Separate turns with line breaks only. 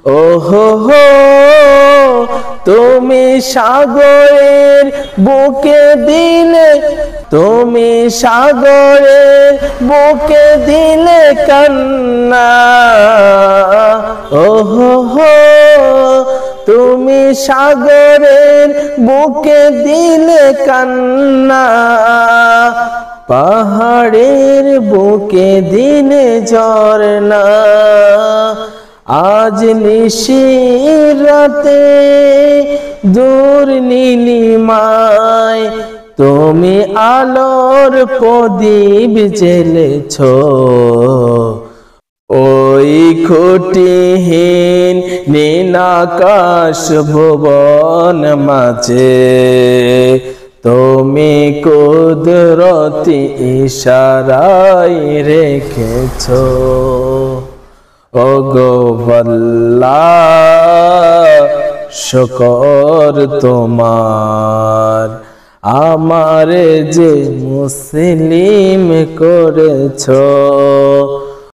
ওহো হো, তুমি সাগরের বুকে দিলে, তুমি সাগরের বুকে দিলে কান্না। ওহো হো, তুমি সাগরের বুকে দিলে কান্না। পাহাড়ের বুকে দিলে ঝরনা। আজ নিশির রাতে দূর নীলিমায় তুমি আলোর প্রদীপ জ্বেলেছ। ওই খুঁটিহীন নীল আকাশ ভুবন মাঝে তুমি কুদরতি ইশারায় রেখেছ। ওগো আল্লাহ, শুকর তোমার, আমারে যে মুসলিম করেছ।